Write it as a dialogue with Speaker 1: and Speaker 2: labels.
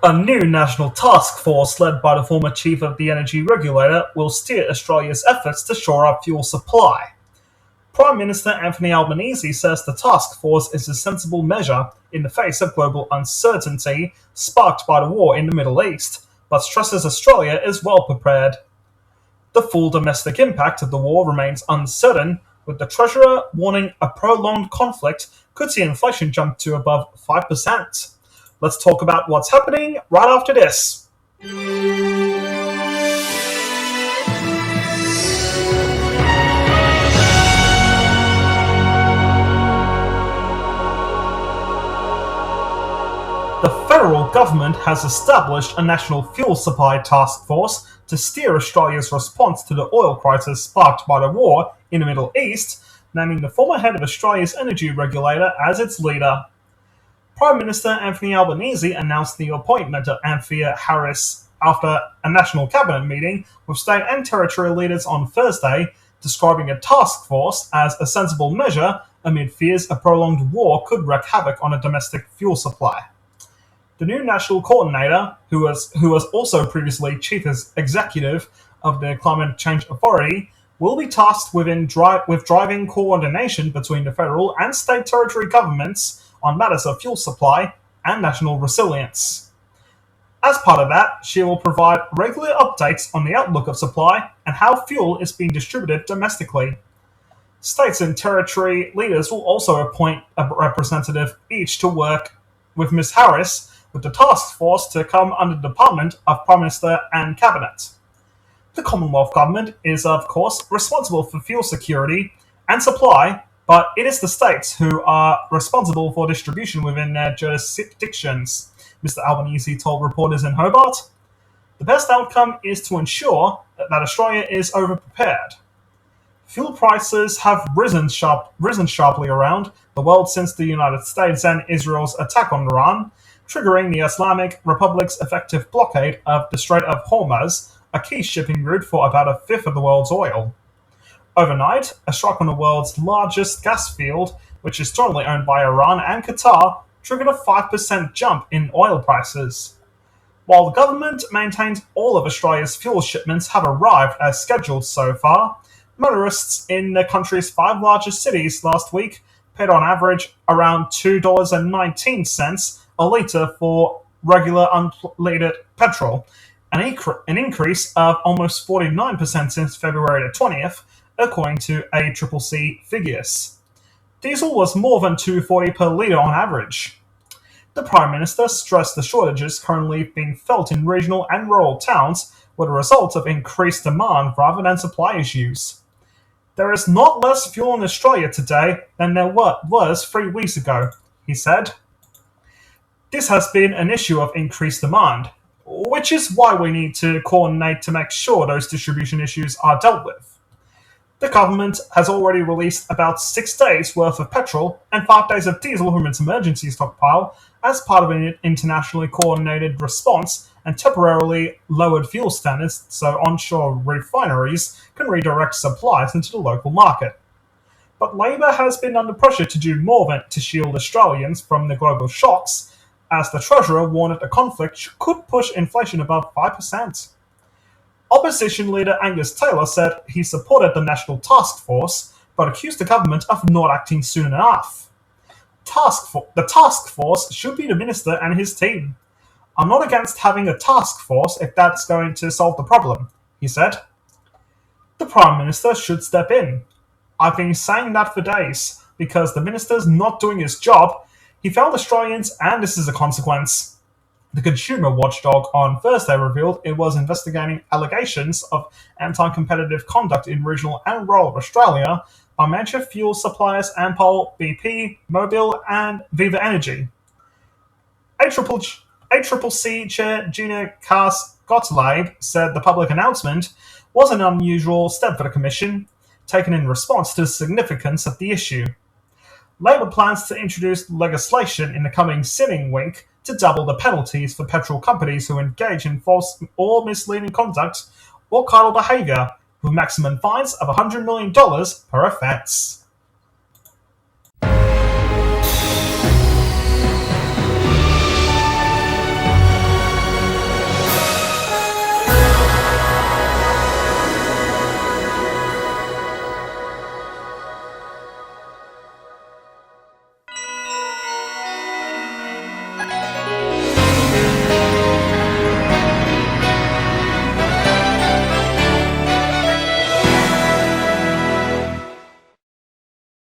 Speaker 1: A new national task force led by the former chief of the energy regulator will steer Australia's efforts to shore up fuel supply. Prime Minister Anthony Albanese says the task force is a sensible measure in the face of global uncertainty sparked by the war in the Middle East, but stresses Australia is well prepared. The full domestic impact of the war remains uncertain, with the Treasurer warning a prolonged conflict could see inflation jump to above 5%. Let's talk about what's happening right after this. The federal government has established a national fuel supply task force to steer Australia's response to the oil crisis sparked by the war in the Middle East, naming the former head of Australia's energy regulator as its leader. Prime Minister Anthony Albanese announced the appointment of Anthea Harris after a national cabinet meeting with state and territory leaders on Thursday, describing a task force as a sensible measure amid fears a prolonged war could wreak havoc on a domestic fuel supply. The new national coordinator, who was also previously chief executive of the Climate Change Authority, will be tasked with driving coordination between the federal and state territory governments on matters of fuel supply and national resilience. As part of that, she will provide regular updates on the outlook of supply and how fuel is being distributed domestically. States and territory leaders will also appoint a representative each to work with Ms. Harris, with the task force to come under the Department of Prime Minister and Cabinet. The Commonwealth Government is, of course, responsible for fuel security and supply, but it is the states who are responsible for distribution within their jurisdictions, Mr. Albanese told reporters in Hobart. The best outcome is to ensure that Australia is overprepared. Fuel prices have risen sharply around the world since the United States and Israel's attack on Iran, triggering the Islamic Republic's effective blockade of the Strait of Hormuz, a key shipping route for about a fifth of the world's oil. Overnight, a strike on the world's largest gas field, which is jointly owned by Iran and Qatar, triggered a 5% jump in oil prices. While the government maintains all of Australia's fuel shipments have arrived as scheduled so far, motorists in the country's 5 largest cities last week paid on average around $2.19 a litre for regular unleaded petrol, an increase of almost 49% since February the 20th, according to ACCC figures. Diesel was more than $2.40 per litre on average. The Prime Minister stressed the shortages currently being felt in regional and rural towns were the result of increased demand rather than supply issues. There is not less fuel in Australia today than there was 3 weeks ago, he said. This has been an issue of increased demand, which is why we need to coordinate to make sure those distribution issues are dealt with. The government has already released about 6 days' worth of petrol and 5 days of diesel from its emergency stockpile as part of an internationally coordinated response and temporarily lowered fuel standards so onshore refineries can redirect supplies into the local market. But Labor has been under pressure to do more to shield Australians from the global shocks, as the Treasurer warned that the conflict could push inflation above 5%. Opposition leader Angus Taylor said he supported the National Task Force, but accused the government of not acting soon enough. The task force should be the minister and his team. I'm not against having a task force if that's going to solve the problem, he said. The Prime Minister should step in. I've been saying that for days, because the minister's not doing his job. He failed Australians, and this is a consequence. The consumer watchdog on Thursday revealed it was investigating allegations of anti-competitive conduct in regional and rural Australia by major fuel suppliers Ampol, BP, Mobil, and Viva Energy. ACCC Chair Gina Cass-Gottlieb said the public announcement was an unusual step for the Commission, taken in response to the significance of the issue. Labor plans to introduce legislation in the coming sitting week to double the penalties for petrol companies who engage in false or misleading conduct or cartel behaviour, with maximum fines of $100 million per offence.